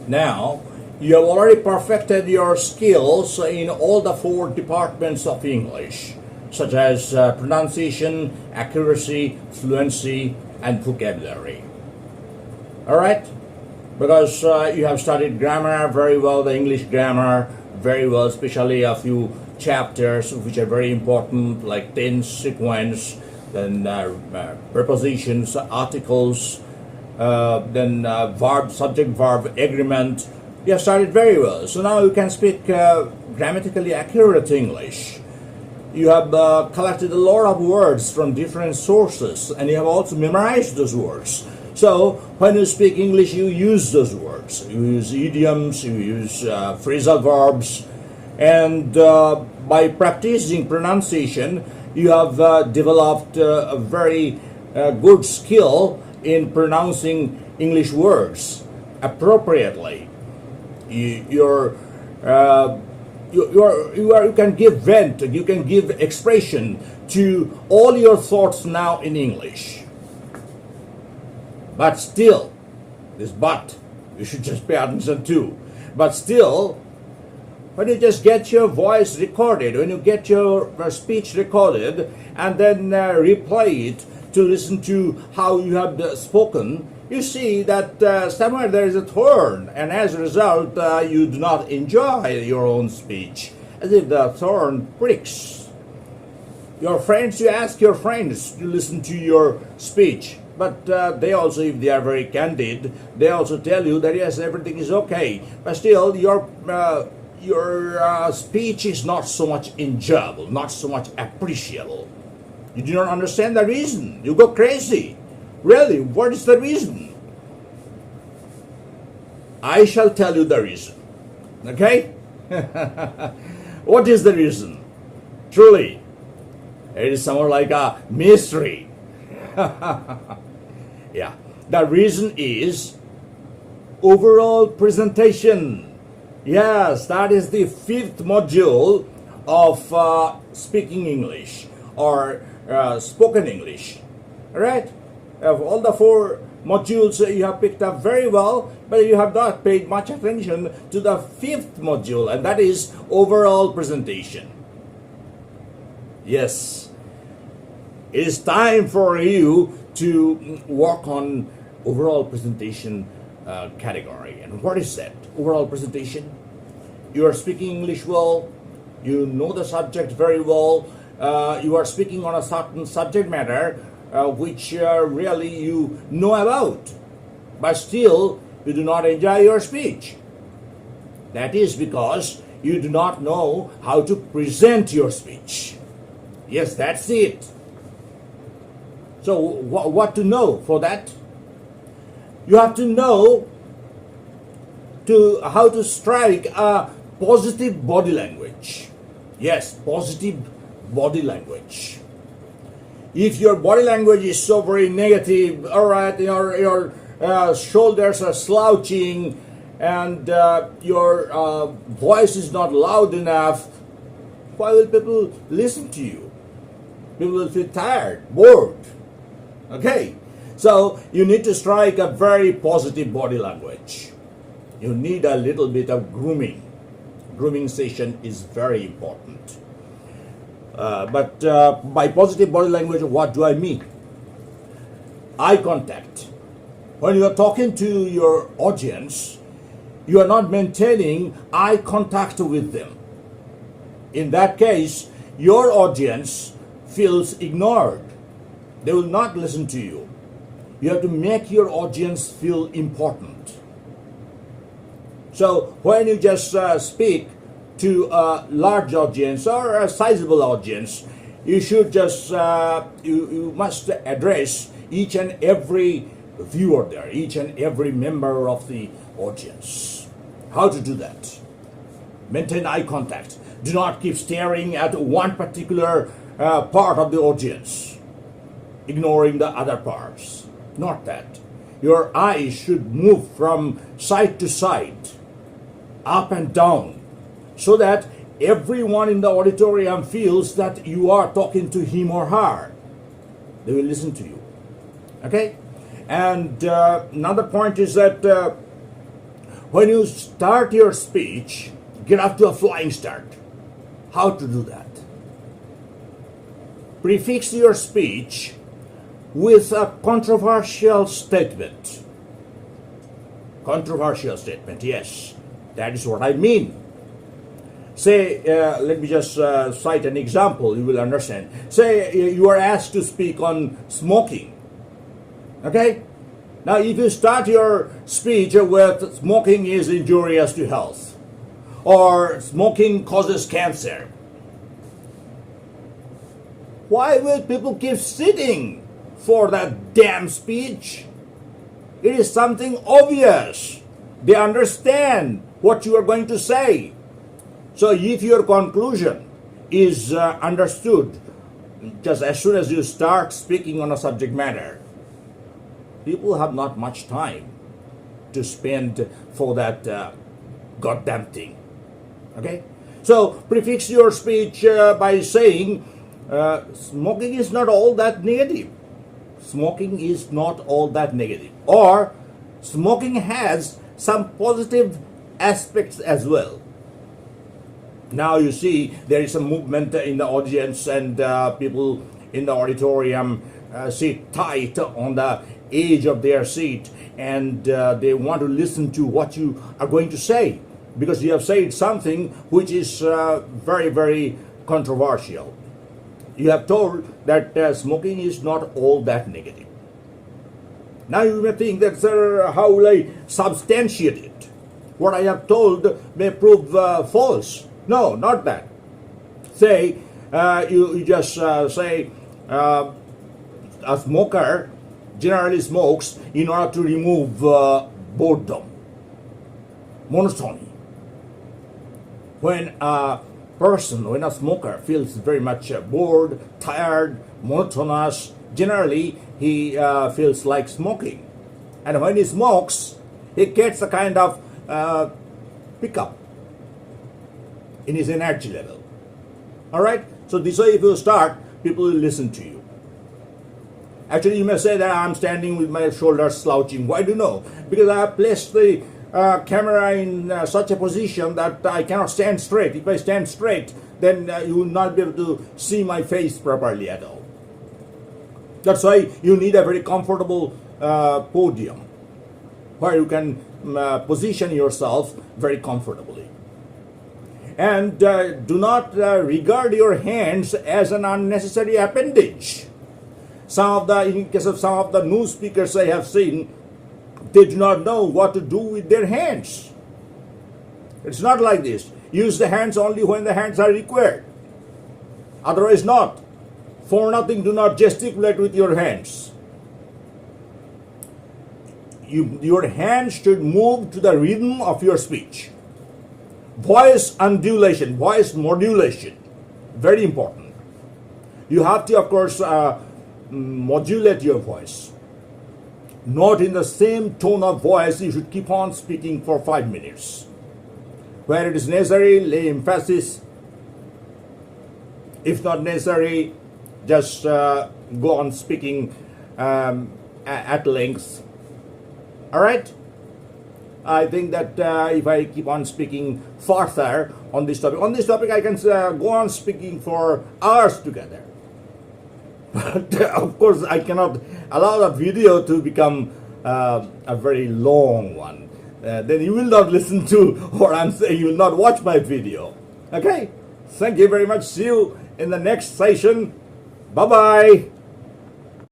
Now, you have already perfected your skills in all the four departments of English, such as pronunciation, accuracy, fluency, and vocabulary. All right? Because you have studied grammar very well, the English grammar very well, especially a few chapters which are very important, like tense, sequence, then prepositions, articles, then verb, subject, verb, agreement. You have studied very well. So now you can speak grammatically accurate English. You have collected a lot of words from different sources, and you have also memorized those words. So when you speak English, you use those words. You use idioms, you use phrasal verbs, and by practicing pronunciation, you have developed a very good skill in pronouncing English words appropriately. You can give vent, you can give expression to all your thoughts now in English. But still, this but, you should just pay attention to. But still, when you just get your voice recorded, when you get your speech recorded, and then replay it to listen to how you have spoken, you see that somewhere there is a thorn, and as a result, you do not enjoy your own speech, as if the thorn pricks. Your friends, you ask your friends to listen to your speech, but they also, if they are very candid, they also tell you that yes, everything is okay, but still your speech is not so much enjoyable, not so much appreciable. You do not understand the reason. You go crazy. Really, what is the reason? I shall tell you the reason. Okay? What is the reason? Truly, it is somewhat like a mystery. Yeah. The reason is overall presentation. Yes, that is the fifth module of speaking English or spoken English. Alright? Of all the four modules you have picked up very well, but you have not paid much attention to the fifth module, and that is overall presentation. Yes, it is time for you to work on overall presentation category. And what is that? Overall presentation. You are speaking English well, you know the subject very well, you are speaking on a certain subject matter which really you know about, but still you do not enjoy your speech. That is because you do not know how to present your speech. Yes, that's it. So what to know for that? You have to know how to strike a positive body language. Yes, positive body language. If your body language is so very negative, all right, your shoulders are slouching and your voice is not loud enough, why will people listen to you? People will feel tired, bored. Okay, so you need to strike a very positive body language. You need a little bit of grooming. Grooming session is very important. But by positive body language, what do I mean? Eye contact. When you are talking to your audience, you are not maintaining eye contact with them. In that case, your audience feels ignored. They will not listen to you. You have to make your audience feel important. So when you just speak to a large audience or a sizable audience, you should just you must address each and every viewer there, each and every member of the audience. How to do that? Maintain eye contact. Do not keep staring at one particular part of the audience, ignoring the other parts. Not that. Your eyes should move from side to side, up and down, so that everyone in the auditorium feels that you are talking to him or her. They will listen to you. Okay? And another point is that When you start your speech, get off to a flying start. How to do that? Prefix your speech with a controversial statement. Controversial statement, yes. That is what I mean. Say, let me just cite an example, you will understand. Say you are asked to speak on smoking. Okay? Now, if you start your speech with smoking is injurious to health, or smoking causes cancer, why will people keep sitting for that damn speech? It is something obvious. They understand what you are going to say. So if your conclusion is understood just as soon as you start speaking on a subject matter, people have not much time to spend for that goddamn thing. Okay? So prefix your speech by saying, smoking is not all that negative. Smoking is not all that negative. Or, smoking has some positive aspects as well. Now you see there is a movement in the audience, and people in the auditorium sit tight on the edge of their seat, and they want to listen to what you are going to say, because you have said something which is very, very controversial. You have told that smoking is not all that negative. Now you may think that, sir, how will I substantiate it? What I have told may prove false. No, not that. Say, you just say, a smoker generally smokes in order to remove boredom, monotony. When a smoker feels very much bored, tired, monotonous, generally he feels like smoking. And when he smokes, he gets a kind of pickup in his energy level. Alright? So this way, if you start, people will listen to you. Actually, you may say that I'm standing with my shoulders slouching. Why do you know? Because I have placed the camera in such a position that I cannot stand straight. If I stand straight, then you will not be able to see my face properly at all. That's why you need a very comfortable podium where you can position yourself very comfortably. And do not regard your hands as an unnecessary appendage. In case of some of the new speakers I have seen, they do not know what to do with their hands. It's not like this. Use the hands only when the hands are required. Otherwise not. For nothing, do not gesticulate with your hands. Your hands should move to the rhythm of your speech. Voice undulation, voice modulation, very important. You have to, of course, modulate your voice. Not in the same tone of voice, you should keep on speaking for 5 minutes. Where it is necessary, lay emphasis. If not necessary, just go on speaking at length. Alright? I think that if I keep on speaking further on this topic I can go on speaking for hours together. But of course, I cannot allow the video to become a very long one. Then you will not listen to what I'm saying. You will not watch my video. Okay? Thank you very much. See you in the next session. Bye-bye.